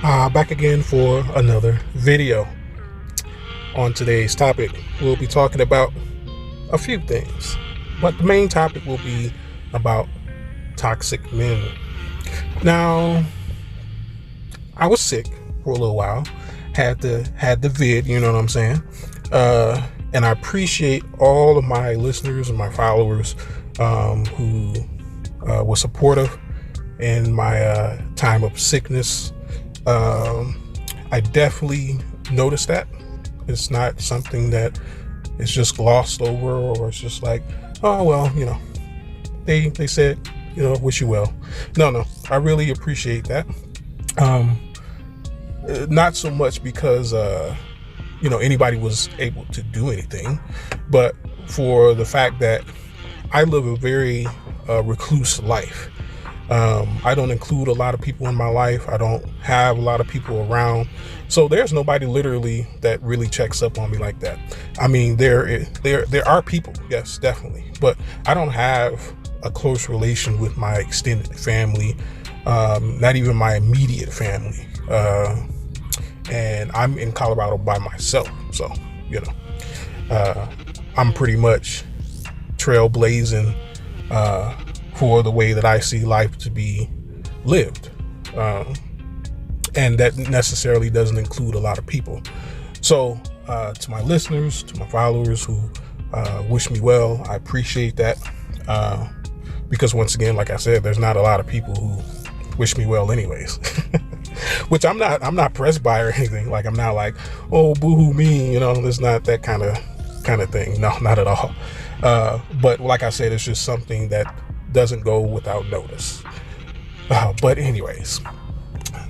Back again for another video. On today's topic, we'll be talking about a few things, but the main topic will be about toxic men. Now, I was sick for a little while, had the vid, you know what I'm saying? And I appreciate all of my listeners and my followers who were supportive in my time of sickness. I definitely noticed that. It's not something that is just glossed over, or it's just like, oh, well, they said, wish you well. No, I really appreciate that. Not so much because, anybody was able to do anything, but for the fact that I live a very recluse life. I don't include a lot of people in my life. I don't have a lot of people around. So there's nobody literally that really checks up on me like that. I mean, there are people, yes, definitely. But I don't have a close relation with my extended family, not even my immediate family. And I'm in Colorado by myself. So, I'm pretty much trailblazing for the way that I see life to be lived. And that necessarily doesn't include a lot of people. So to my listeners, to my followers who wish me well, I appreciate that. Because once again, like I said, there's not a lot of people who wish me well anyways. Which I'm not pressed by or anything. Like, I'm not like, oh, boo-hoo me, there's not that kind of thing. No, not at all. But like I said, it's just something that doesn't go without notice. But anyways,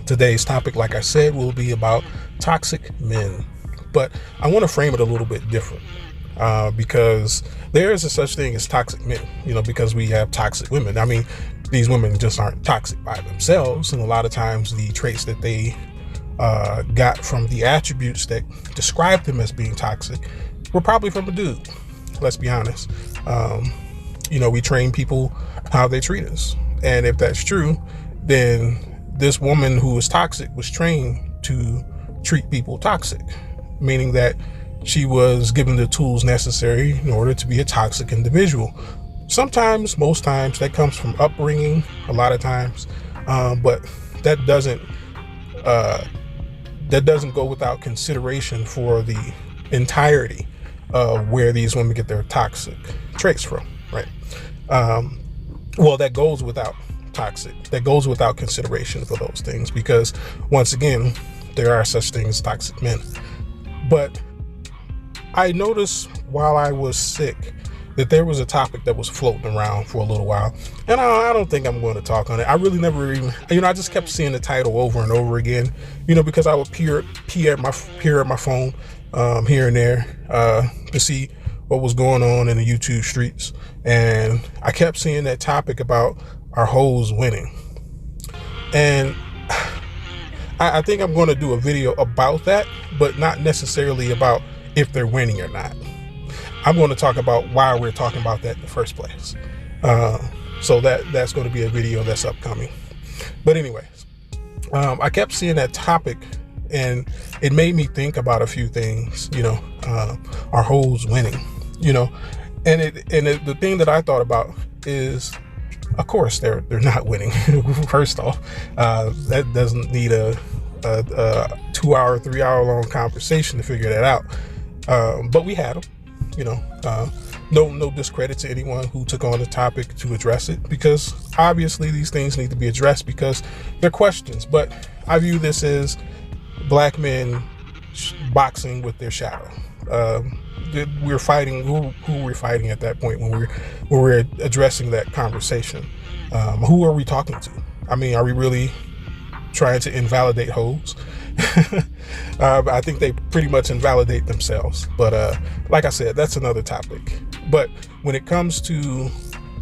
today's topic, like I said, will be about toxic men. But I want to frame it a little bit different, because there is a such thing as toxic men, because we have toxic women. I mean, these women just aren't toxic by themselves. And a lot of times the traits that they got from the attributes that describe them as being toxic were probably from a dude. Let's be honest. We train people how they treat us. And if that's true, then this woman who was toxic was trained to treat people toxic, meaning that she was given the tools necessary in order to be a toxic individual. Sometimes, most times, that comes from upbringing, a lot of times, but that doesn't go without consideration for the entirety of where these women get their toxic traits from, right? Well, that goes without consideration for those things, because once again, there are such things as toxic men. But I noticed while I was sick that there was a topic that was floating around for a little while, and I don't think I'm going to talk on it. I really never even, I just kept seeing the title over and over again, because I would peer at my phone here and there to see what was going on in the YouTube streets, and I kept seeing that topic about our hoes winning. And I think I'm going to do a video about that, but not necessarily about if they're winning or not. I'm going to talk about why we're talking about that in the first place. So that's going to be a video that's upcoming. But anyways, I kept seeing that topic, and it made me think about a few things, our hoes winning, and the thing that I thought about is, of course, they're not winning. First off, that doesn't need a 2-hour, 3-hour long conversation to figure that out. But we had them. No discredit to anyone who took on the topic to address it, because obviously these things need to be addressed because they're questions. But I view this as black men boxing with their shadow. We're fighting who we're fighting at that point when we're addressing that conversation. Who are we talking to? I mean, are we really trying to invalidate hoes? I think they pretty much invalidate themselves. But like I said, that's another topic. But when it comes to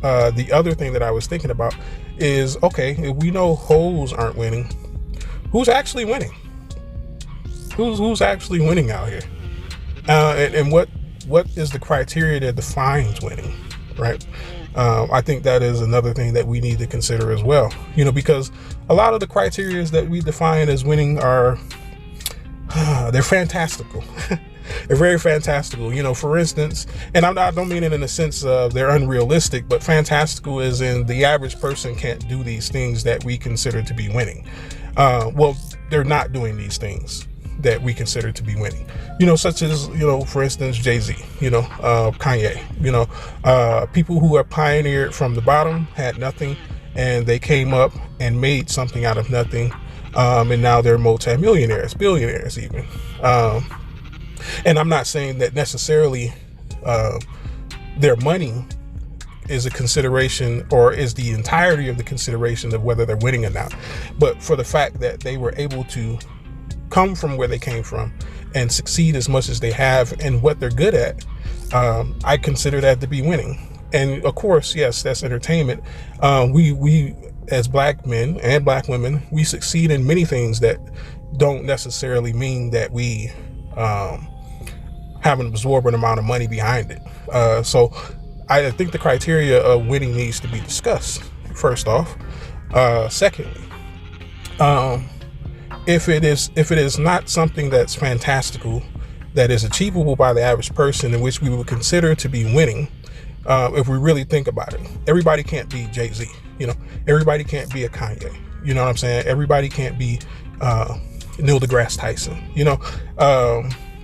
the other thing that I was thinking about is, okay, if we know hoes aren't winning, who's actually winning? Who's actually winning out here? And what is the criteria that defines winning? right? I think that is another thing that we need to consider as well, because a lot of the criteria that we define as winning are, they're fantastical. They're very fantastical, for instance, and I don't mean it in the sense of they're unrealistic, but fantastical is in the average person can't do these things that we consider to be winning. Well, they're not doing these things that we consider to be winning, such as, for instance, Jay-Z, Kanye, people who are pioneered from the bottom, had nothing, and they came up and made something out of nothing. And now they're multimillionaires, billionaires even. And I'm not saying that necessarily their money is a consideration or is the entirety of the consideration of whether they're winning or not. But for the fact that they were able to come from where they came from and succeed as much as they have and what they're good at, I consider that to be winning. And of course, yes, that's entertainment. We as black men and black women, we succeed in many things that don't necessarily mean that we have an absorbent amount of money behind it. So I think the criteria of winning needs to be discussed, first off. Secondly, if it is not something that's fantastical, that is achievable by the average person, in which we would consider to be winning, if we really think about it, everybody can't be Jay-Z, everybody can't be a Kanye, you know what I'm saying? Everybody can't be Neil deGrasse Tyson,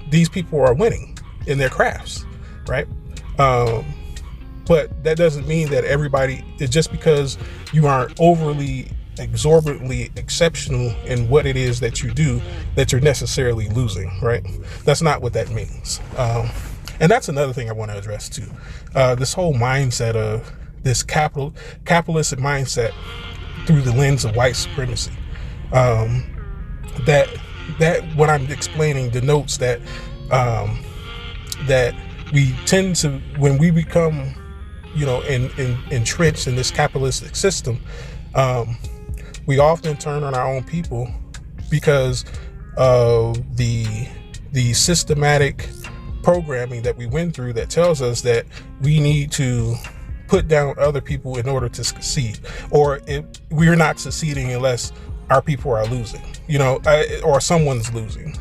these people are winning in their crafts, right? But that doesn't mean that everybody, just because you aren't overly exorbitantly exceptional in what it is that you do, that you're necessarily losing, right? That's not what that means. And that's another thing I want to address too. This whole mindset of this capitalistic mindset through the lens of white supremacy. That what I'm explaining denotes that that we tend to, when we become, entrenched in this capitalistic system, we often turn on our own people because of the systematic programming that we went through that tells us that we need to put down other people in order to succeed, or we're not succeeding unless our people are losing, or someone's losing.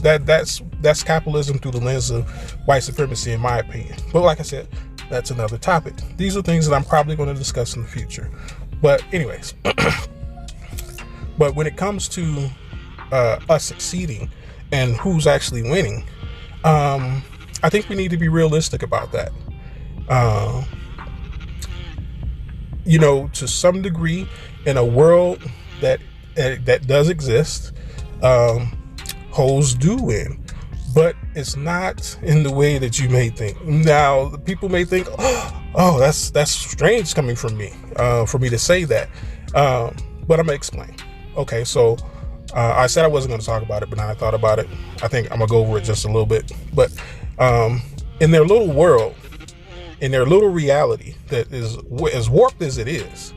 That's capitalism through the lens of white supremacy, in my opinion. But like I said, that's another topic. These are things that I'm probably going to discuss in the future. But anyways, but when it comes to us succeeding and who's actually winning, I think we need to be realistic about that. To some degree, in a world that does exist, hoes do win, but it's not in the way that you may think. Now, people may think, oh, that's strange coming from me, for me to say that, but I'm gonna explain. Okay, so I said I wasn't going to talk about it, but now I thought about it. I think I'm gonna go over it just a little bit. But in their little world, in their little reality that is as warped as it is,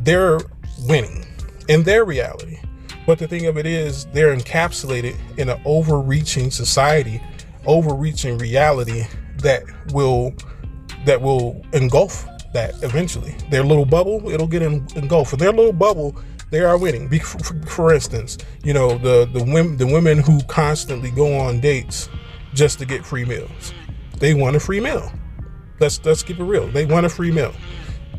they're winning in their reality. But the thing of it is, they're encapsulated in an overreaching society, overreaching reality that will engulf that eventually. Their little bubble, it'll get engulfed. For their little bubble, they are winning. For instance, the women who constantly go on dates just to get free meals. They want a free meal. Let's keep it real. They want a free meal.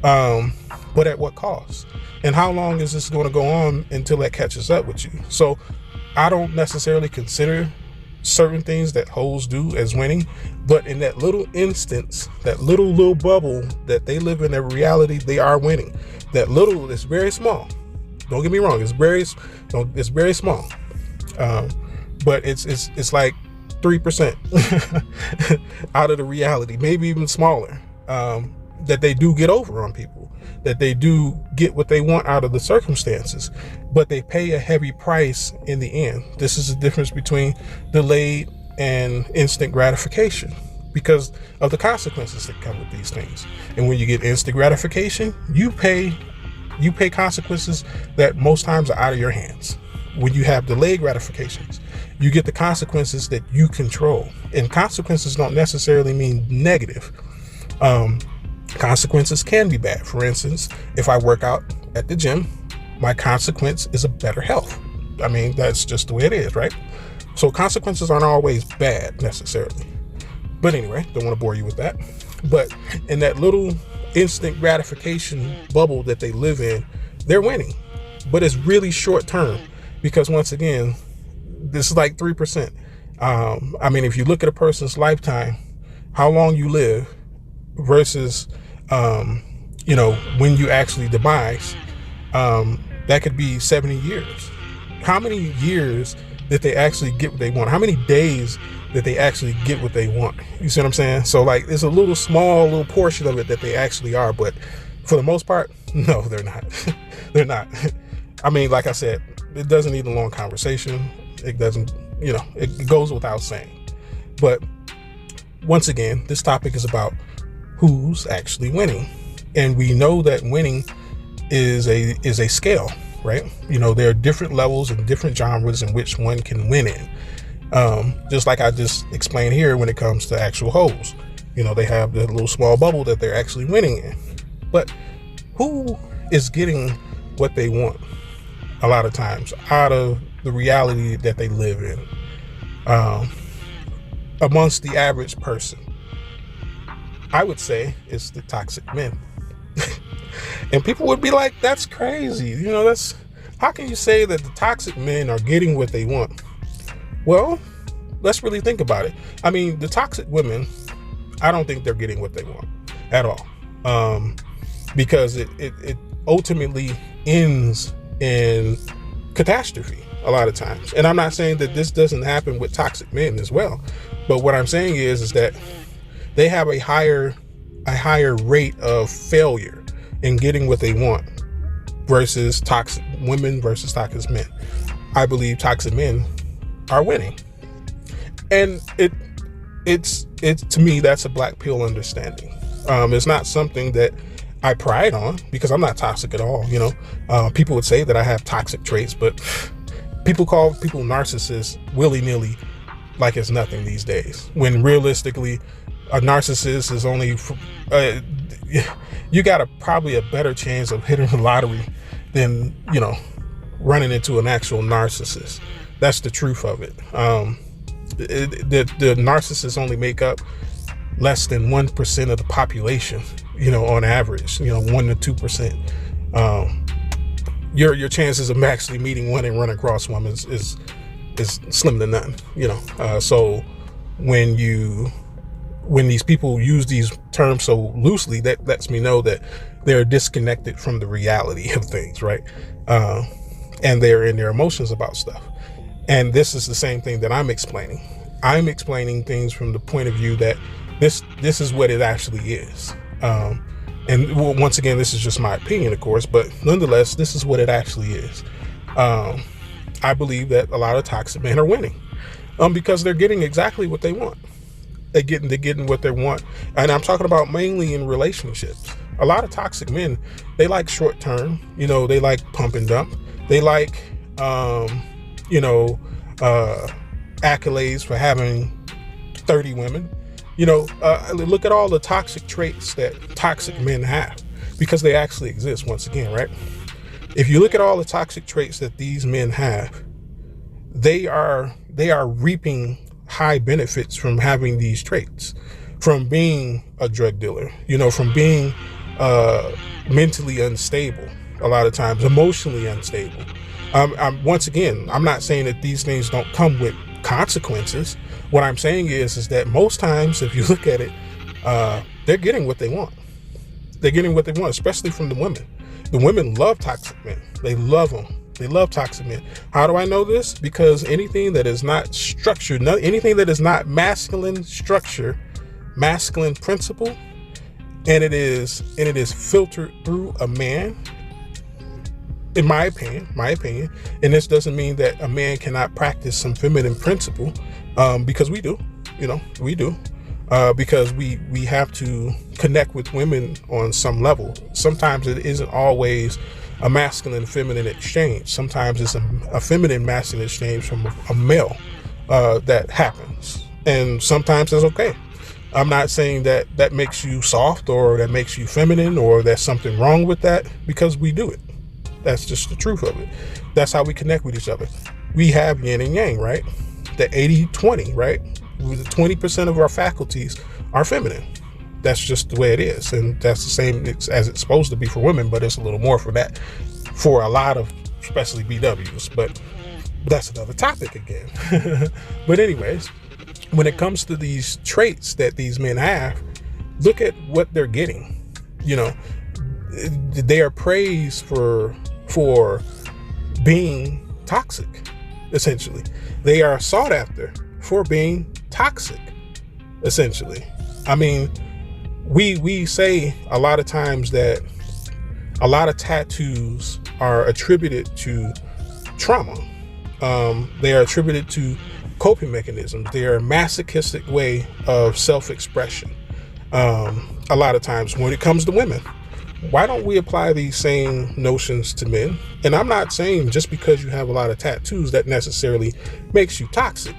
But at what cost? And how long is this going to go on until that catches up with you? So I don't necessarily consider certain things that hoes do as winning, but in that little instance, that little bubble that they live in, their reality, they are winning. That little is very small. Don't get me wrong, it's very small, but it's like 3% out of the reality, maybe even smaller, that they do get over on people, that they do get what they want out of the circumstances, but they pay a heavy price in the end. This is the difference between delayed and instant gratification, because of the consequences that come with these things. And when you get instant gratification, you pay consequences that most times are out of your hands. When you have delayed gratifications, you get the consequences that you control. And consequences don't necessarily mean negative. Consequences can be bad. For instance, if I work out at the gym, my consequence is a better health. I mean, that's just the way it is, right? So consequences aren't always bad necessarily. But anyway, don't want to bore you with that. But in that little instant gratification bubble that they live in, they're winning. But it's really short term, because once again, this is like 3%. I mean, if you look at a person's lifetime, how long you live versus, when you actually demise, that could be 70 years. How many years did they actually get what they want? How many days did they actually get what they want? You see what I'm saying? So like, it's a little portion of it that they actually are, but for the most part, no, they're not. They're not. I mean, like I said, it doesn't need a long conversation. It doesn't, it goes without saying. But once again, this topic is about who's actually winning. And we know that winning is a scale, right? There are different levels and different genres in which one can win in. Just like I just explained here when it comes to actual hoes. They have the little small bubble that they're actually winning in. But who is getting what they want a lot of times out of the reality that they live in? Amongst the average person, I would say it's the toxic men. And people would be like, that's crazy. How can you say that the toxic men are getting what they want? Well, let's really think about it. I mean, the toxic women, I don't think they're getting what they want at all. Because it ultimately ends in catastrophe a lot of times. And I'm not saying that this doesn't happen with toxic men as well. But what I'm saying is that they have a higher rate of failure in getting what they want versus toxic women versus toxic men. I believe toxic men are winning. And it's to me, that's a black pill understanding. It's not something that I pride on, because I'm not toxic at all. People would say that I have toxic traits, but people call people narcissists willy-nilly like it's nothing these days, when realistically a narcissist is only you got probably a better chance of hitting the lottery than running into an actual narcissist. That's the truth of it. The narcissists only make up less than 1% of the population, on average, 1 to 2%. Your chances of actually meeting one and running across one is slim to none, so when these people use these terms so loosely, that lets me know that they're disconnected from the reality of things, right? And they're in their emotions about stuff. And this is the same thing that I'm explaining. I'm explaining things from the point of view that this is what it actually is. And once again, this is just my opinion, of course, but nonetheless, this is what it actually is. I believe that a lot of toxic men are winning because they're getting exactly what they want. They're getting what they want. And I'm talking about mainly in relationships. A lot of toxic men, they like short term, they like pump and dump. They like, accolades for having 30 women. Look at all the toxic traits that toxic men have, because they actually exist, once again, right? If you look at all the toxic traits that these men have, they are reaping high benefits from having these traits, from being a drug dealer, from being mentally unstable, a lot of times emotionally unstable. Once again, I'm not saying that these things don't come with consequences. What I'm saying is that most times, if you look at it, they're getting what they want. They're getting what they want, especially from the women. The women love toxic men. They love them. They love toxic men. How do I know this? Because anything that is not structured, anything that is not masculine structure, masculine principle, and it is filtered through a man, in my opinion, and this doesn't mean that a man cannot practice some feminine principle, because we do, because we have to connect with women on some level. Sometimes it isn't always a masculine and feminine exchange. Sometimes it's a feminine masculine exchange from a male that happens, and sometimes it's okay. I'm not saying that that makes you soft or that makes you feminine or there's something wrong with that, because we do it. That's just the truth of it. That's how we connect with each other. We have yin and yang, right? The 80-20, right? The 20% of our faculties are feminine. That's just the way it is. And that's the same as it's supposed to be for women, but it's a little more for that, for a lot of, especially BWs. But that's another topic again. But anyways, when it comes to these traits that these men have, look at what they're getting. You know, they are praised for being toxic, essentially. They are sought after for being toxic, essentially. I mean, we say a lot of times that a lot of tattoos are attributed to trauma. They are attributed to coping mechanisms. They are a masochistic way of self-expression. A lot of times when it comes to women, why don't we apply these same notions to men? And I'm not saying just because you have a lot of tattoos that necessarily makes you toxic.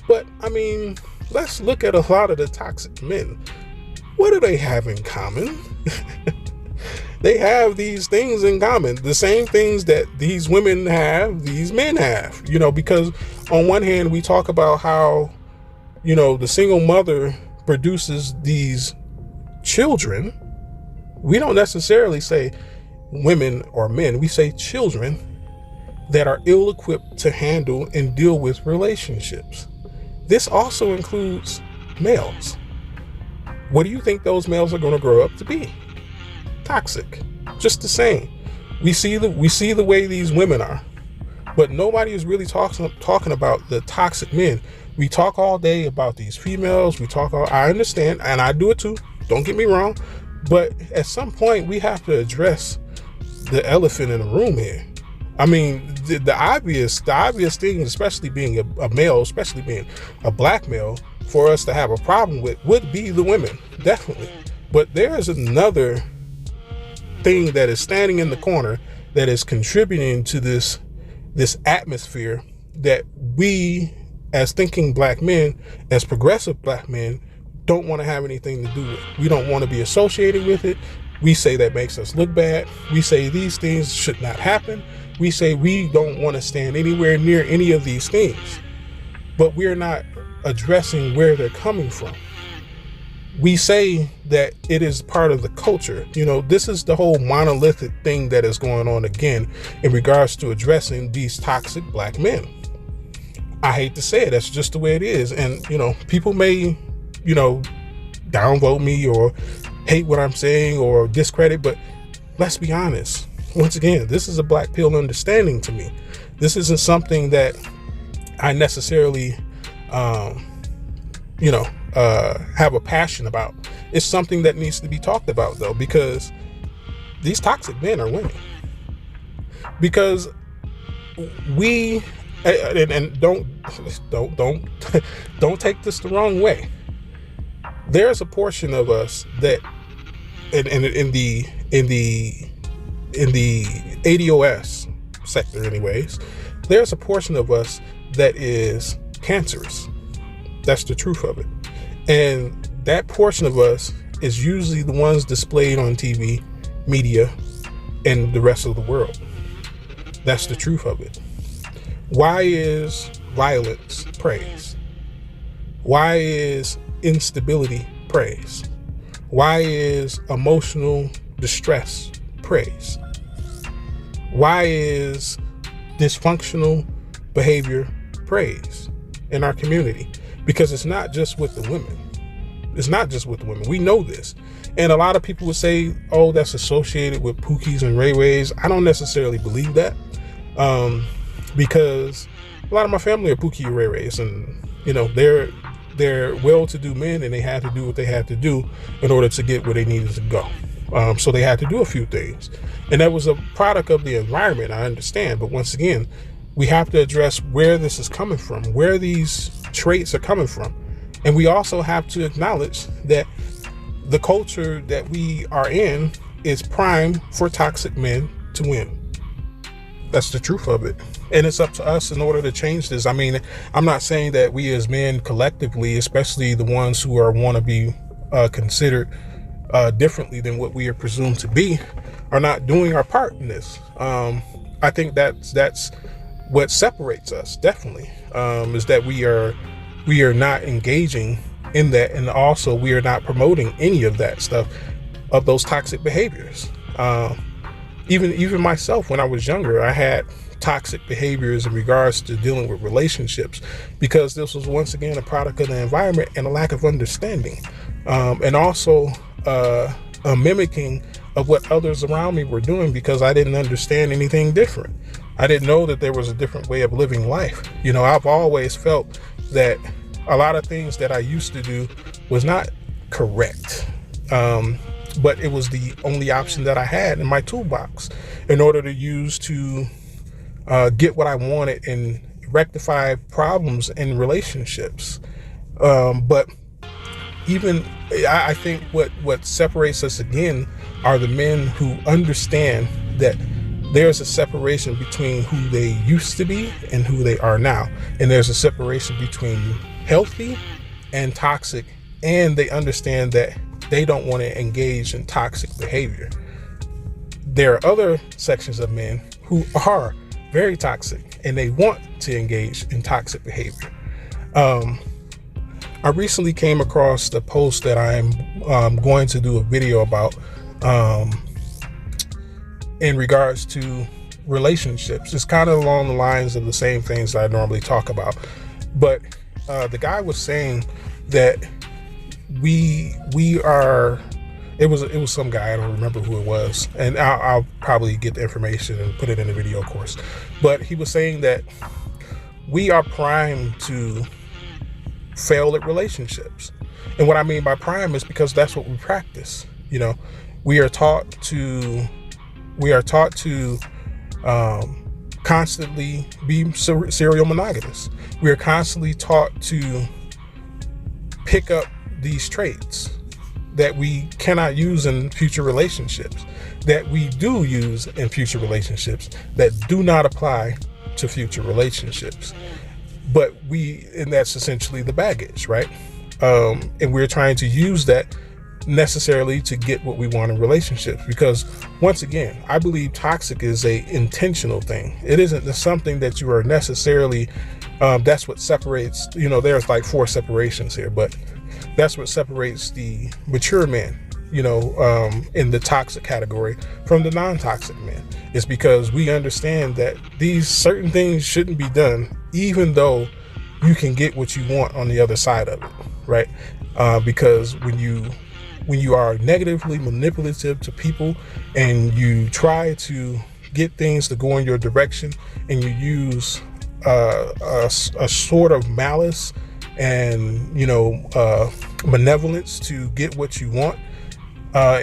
But I mean, let's look at a lot of the toxic men. What do they have in common? They have these things in common. The same things that these women have, these men have. You know, because on one hand, we talk about how, you know, the single mother produces these children. We don't necessarily say women or men. We say children that are ill-equipped to handle and deal with relationships. This also includes males. What do you think those males are going to grow up to be? Toxic. Just the same. We see the way these women are, but nobody is really talking about the toxic men. We talk all day about these females. I understand, and I do it too. Don't get me wrong. But at some point, we have to address the elephant in the room here. I mean, the obvious thing, especially being a male, especially being a black male, for us to have a problem with would be the women, definitely. But there is another thing that is standing in the corner that is contributing to this atmosphere that we, as thinking black men, as progressive black men, don't want to have anything to do with. We don't want to be associated with it. We say that makes us look bad. We say these things should not happen. We say we don't want to stand anywhere near any of these things, but we're not addressing where they're coming from. We say that it is part of the culture. You know, this is the whole monolithic thing that is going on again in regards to addressing these toxic black men. I hate to say it, that's just the way it is. And, you know, people may, you know, downvote me or hate what I'm saying or discredit, but let's be honest. Once again, this is a black pill understanding to me. This isn't something that I necessarily, have a passion about. It's something that needs to be talked about, though, because these toxic men are winning. Because we, and don't take this the wrong way. There's a portion of us that, in the ADOS sector, anyways, there's a portion of us that is cancerous. That's the truth of it. And that portion of us is usually the ones displayed on TV, media, and the rest of the world. That's the truth of it. Why is violence praised? Why is instability praised? Why is emotional distress praised? Why is dysfunctional behavior praised in our community? Because it's not just with the women. It's not just with the women. We know this. And a lot of people would say, oh, that's associated with Pookies and Ray Rays. I don't necessarily believe that. Because a lot of my family are Pookie and Ray Rays, and you know, they're well-to-do men, and they had to do what they had to do in order to get where they needed to go. So they had to do a few things, and that was a product of the environment. I understand, but once again, we have to address where this is coming from, where these traits are coming from, and we also have to acknowledge that the culture that we are in is prime for toxic men to win. That's the truth of it. And it's up to us in order to change this. I mean, I'm not saying that we as men collectively, especially the ones who are want to be considered differently than what we are presumed to be are not doing our part in this. I think that's what separates us, definitely, is that we are not engaging in that, and also we are not promoting any of that stuff, of those toxic behaviors. Even myself, when I was younger, I had toxic behaviors in regards to dealing with relationships, because this was once again a product of the environment and a lack of understanding, and also a mimicking of what others around me were doing, because I didn't understand anything different. I didn't know that there was a different way of living life. I've always felt that a lot of things that I used to do was not correct, but it was the only option that I had in my toolbox in order to use to get what I wanted and rectify problems in relationships. But even I think what separates us again are the men who understand that there's a separation between who they used to be and who they are now. And there's a separation between healthy and toxic. And they understand that they don't want to engage in toxic behavior. There are other sections of men who are very toxic and they want to engage in toxic behavior. I recently came across the post that I'm going to do a video about, in regards to relationships. It's kind of along the lines of the same things that I normally talk about, but the guy was saying that we are. It was some guy, I don't remember who it was, and I'll probably get the information and put it in the video, of course. But he was saying that we are primed to fail at relationships, and what I mean by prime is because that's what we practice. We are taught to constantly be serial monogamous. We are constantly taught to pick up these traits that we cannot use in future relationships, that we do use in future relationships, that do not apply to future relationships. And that's essentially the baggage, right? And we're trying to use that necessarily to get what we want in relationships, because once again, I believe toxic is a intentional thing. It isn't something that you are necessarily, that's what separates, there's like 4 separations here, but that's what separates the mature man, in the toxic category from the non-toxic man. It's because we understand that these certain things shouldn't be done, even though you can get what you want on the other side of it, right? Because when you are negatively manipulative to people and you try to get things to go in your direction, and you use a sort of malice and malevolence to get what you want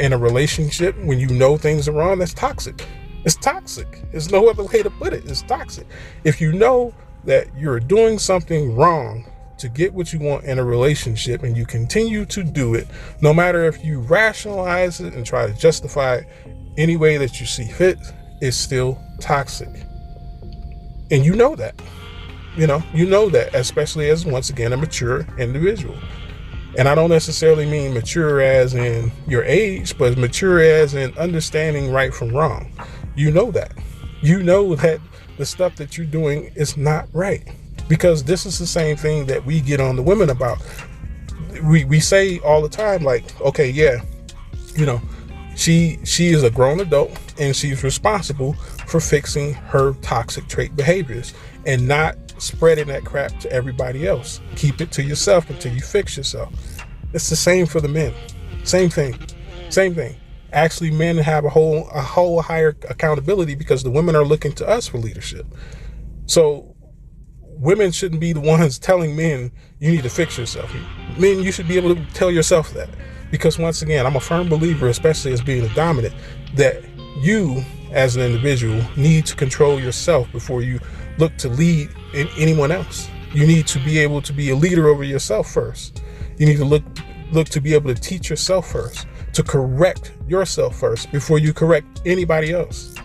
in a relationship, when you know things are wrong, that's toxic. It's toxic. There's no other way to put it. It's toxic. If you know that you're doing something wrong to get what you want in a relationship, and you continue to do it, no matter if you rationalize it and try to justify it any way that you see fit, it's still toxic. And you know that. You know that, especially as, once again, a mature individual. And I don't necessarily mean mature as in your age, but mature as in understanding right from wrong. You know that. You know that the stuff that you're doing is not right. Because this is the same thing that we get on the women about. We say all the time, like, okay, yeah, she is a grown adult and she's responsible for fixing her toxic trait behaviors and not spreading that crap to everybody else. Keep it to yourself until you fix yourself. It's the same for the men. Same thing. Actually, men have a whole higher accountability because the women are looking to us for leadership. So women shouldn't be the ones telling men you need to fix yourself. Men, you should be able to tell yourself that, because once again, I'm a firm believer, especially as being a dominant, that you as an individual need to control yourself before you look to lead anyone else. You need to be able to be a leader over yourself first. You need to look to be able to teach yourself first, to correct yourself first before you correct anybody else.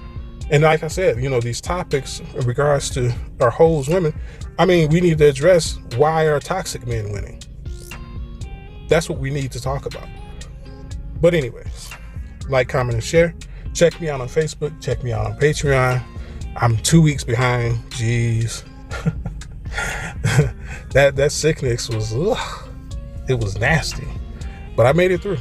And like I said, these topics in regards to our hoes women, we need to address, why are toxic men winning? That's what we need to talk about. But anyways, like, comment, and share. Check me out on Facebook. Check me out on Patreon. I'm 2 weeks behind. Jeez. that sickness was, it was nasty. But I made it through.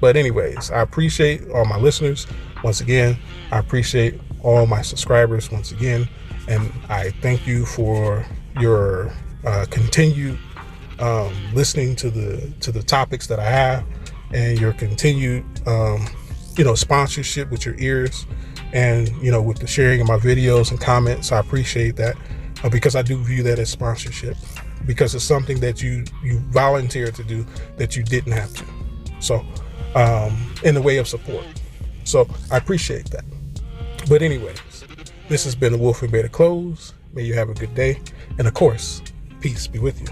But anyways, I appreciate all my listeners. Once again, I appreciate all my subscribers once again. And I thank you for your continued listening to the topics that I have, and your continued sponsorship with your ears, and with the sharing of my videos and comments. I appreciate that, because I do view that as sponsorship, because it's something that you volunteered to do that you didn't have to. So in the way of support. So I appreciate that. But anyways, this has been the Wolf and Bear to Close. May you have a good day, and of course, peace be with you.